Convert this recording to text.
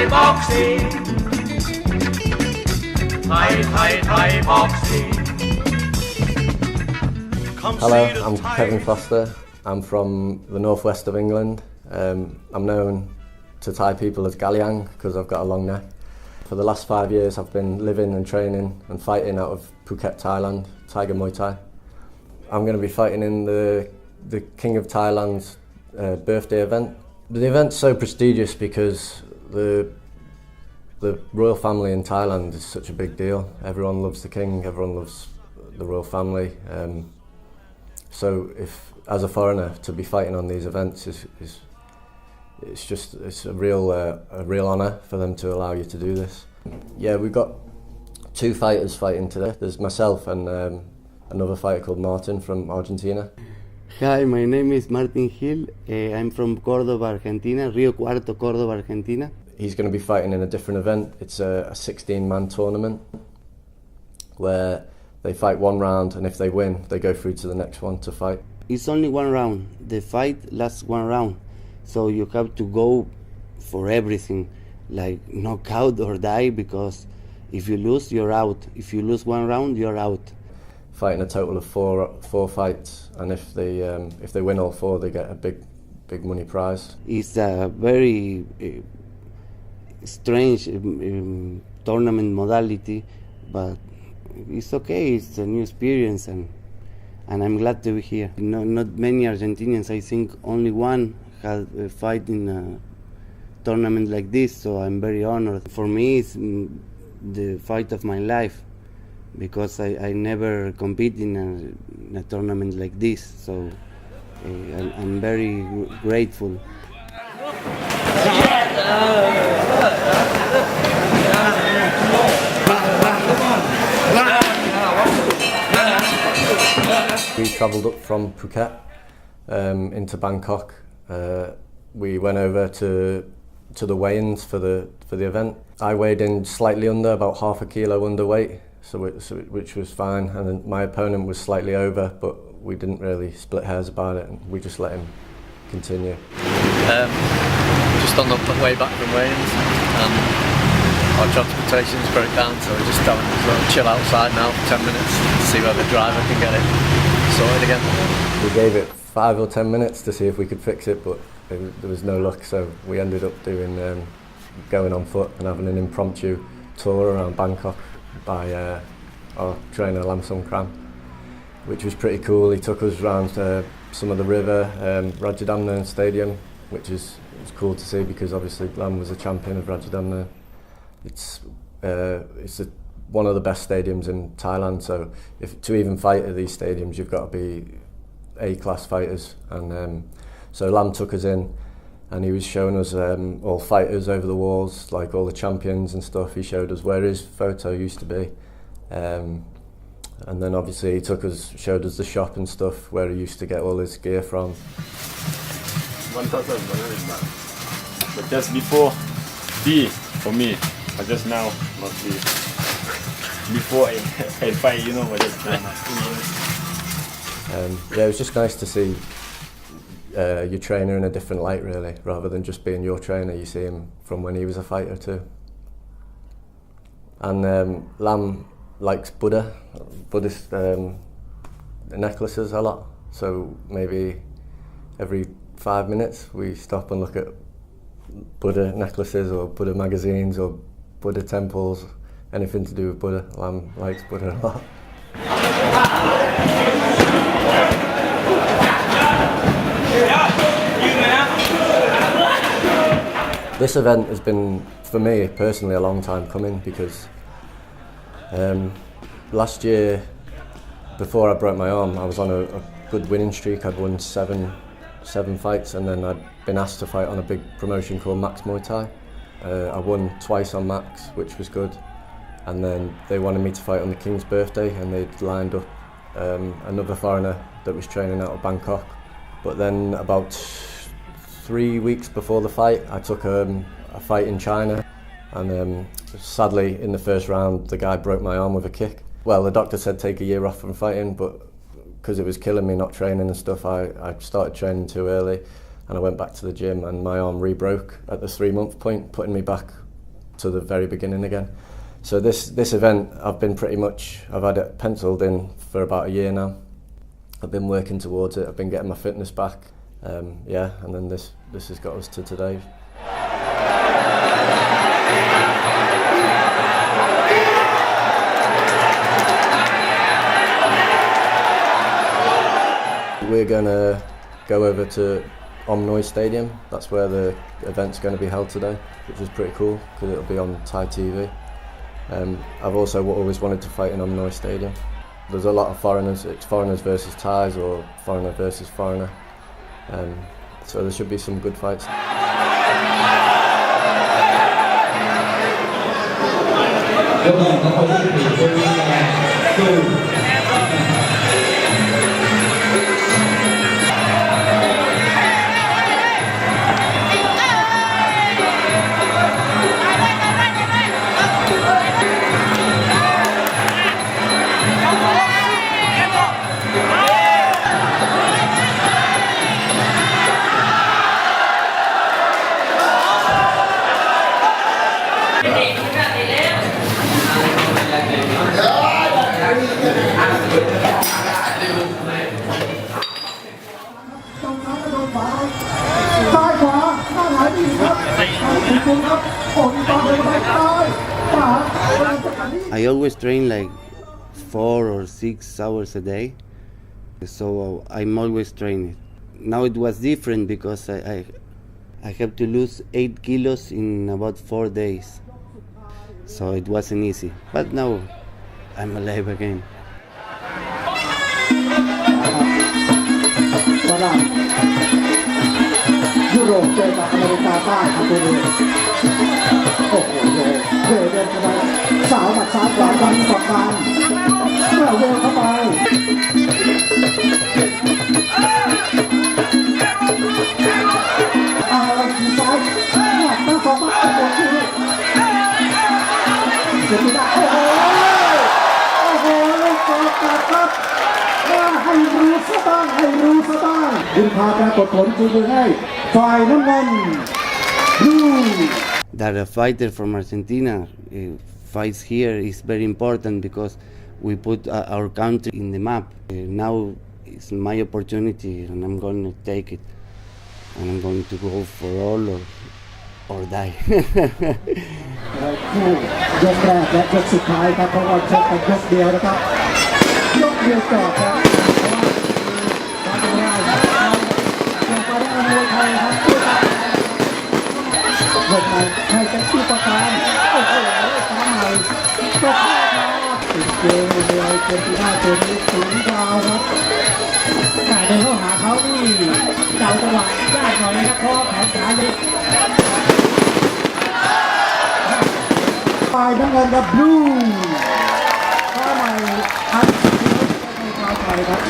boxing. Thai boxing. Hello, I'm Kevin Foster. I'm from the northwest of England. I'm known to Thai people as Galiang because I've got a long neck. For the last 5 years I've been living and training and fighting out of Phuket, Thailand, Tiger Muay Thai. I'm going to be fighting in the King of Thailand's birthday event. The event's so prestigious because the royal family in Thailand is such a big deal. Everyone loves the king, everyone loves the royal family. So if, as a foreigner, to be fighting on these events it's a real honour for them to allow you to do this. Yeah, we've got 2 fighters fighting today. There's myself and another fighter called Martin from Argentina. Hi, my name is Martin Gil. I'm from Córdoba, Argentina, Rio Cuarto, Córdoba, Argentina. He's going to be fighting in a different event. It's a 16-man tournament where they fight 1 round, and if they win, they go through to the next one to fight. It's only 1 round. The fight lasts 1 round. So you have to go for everything, like knockout or die, because if you lose, you're out. If you lose 1 round, you're out. Fighting a total of four fights, and if they win all 4, they get a big money prize. It's a very strange tournament modality, but it's okay. It's a new experience, and I'm glad to be here. Not many Argentinians, I think only one had a fight in a tournament like this, so I'm very honored. For me, it's the fight of my life, because I never compete in a tournament like this, so I'm very grateful. We travelled up from Phuket into Bangkok. We went over to the weigh-ins for the event. I weighed in slightly under, about half a kilo underweight, which was fine, and then my opponent was slightly over, but we didn't really split hairs about it, and we just let him continue. Just on the way back from weigh-ins, and our transportation's broke down, so we're just having a little chill outside now for 10 minutes to see whether the driver can get it sorted again. We gave it 5 or 10 minutes to see if we could fix it, but there was no luck, so we ended up going on foot and having an impromptu tour around Bangkok by our trainer Lamsong Kram, which was pretty cool. He took us around some of the river, Rajadamnern Stadium, which is cool to see because obviously Lam was a champion of Rajadamnern. It's one of the best stadiums in Thailand, so to even fight at these stadiums you've got to be A-class fighters, and so Lam took us in and he was showing us all fighters over the walls, like all the champions and stuff. He showed us where his photo used to be, and then obviously he showed us the shop and stuff where he used to get all his gear from. 1,000 baht. But just before B for me, but just now not B. Before I fight, but just now. Yeah, it was just nice to see your trainer in a different light, really, rather than just being your trainer. You see him from when he was a fighter too. And Lam likes Buddhist necklaces a lot, so maybe every 5 minutes we stop and look at Buddha necklaces or Buddha magazines or Buddha temples, anything to do with Buddha. Lam likes Buddha a lot. This event has been, for me personally, a long time coming because last year, before I broke my arm, I was on a good winning streak. I'd won seven fights, and then I'd been asked to fight on a big promotion called Max Muay Thai. I won twice on Max, which was good, and then they wanted me to fight on the King's birthday, and they'd lined up another foreigner that was training out of Bangkok. But then about 3 weeks before the fight, I took a fight in China, and sadly in the first round the guy broke my arm with a kick. Well, the doctor said take a year off from fighting, but because it was killing me not training and stuff, I started training too early, and I went back to the gym and my arm re-broke at the 3-month point, putting me back to the very beginning again. So this event, I've had it penciled in for about a year now. I've been working towards it. I've been getting my fitness back. And then this has got us to today. We're going to go over to Omnoy Stadium. That's where the event's going to be held today, which is pretty cool because it'll be on Thai TV. I've also always wanted to fight in Omnoy Stadium. There's a lot of foreigners. It's foreigners versus Thais or foreigner versus foreigner. So there should be some good fights. I always train like 4 or 6 hours a day, so I'm always training. Now it was different because I have to lose 8 kilos in about 4 days, so it wasn't easy. But now I'm alive again. ยุโรปเจอกับอเมริกาใต้ครับตัวนี้โอ้โหเดินเข้าไปสาวหมัดซ้ายขวาฟันสองฟันเมื่อเดินเข้าไปทีซ้ายหมัดตั้งสองหมัดโอ้โหเสียไม่ได้โอ้โหลูกกอล์ฟครับให้รู้ซะบ้างดึงพาปรากฏผลจูงมือให้ฝ่ายน้ำเงิน That a fighter from Argentina fights here is very important because we put our country in the map. Now it's my opportunity and I'm going to take it. And I'm going to go for all or die. คู่ยกแรกและยกสุดท้ายครับเพราะว่าชกกันยกเดียวนะครับยกเดียวจบครับลงไปให้เป็นที่ประการโอ้โหซ้ำใหม่ก็เข้ามาติดเกมเลยเกมที่น่าเกมนี้สูงดาวครับแต่เดินเข้าหาเขานี่เดาจังหวะยากหน่อยนะครับเพราะแผนขาเลยฝ่ายน้ำเงินกับบลูข้าใหม่อันที่เข้าไปครับ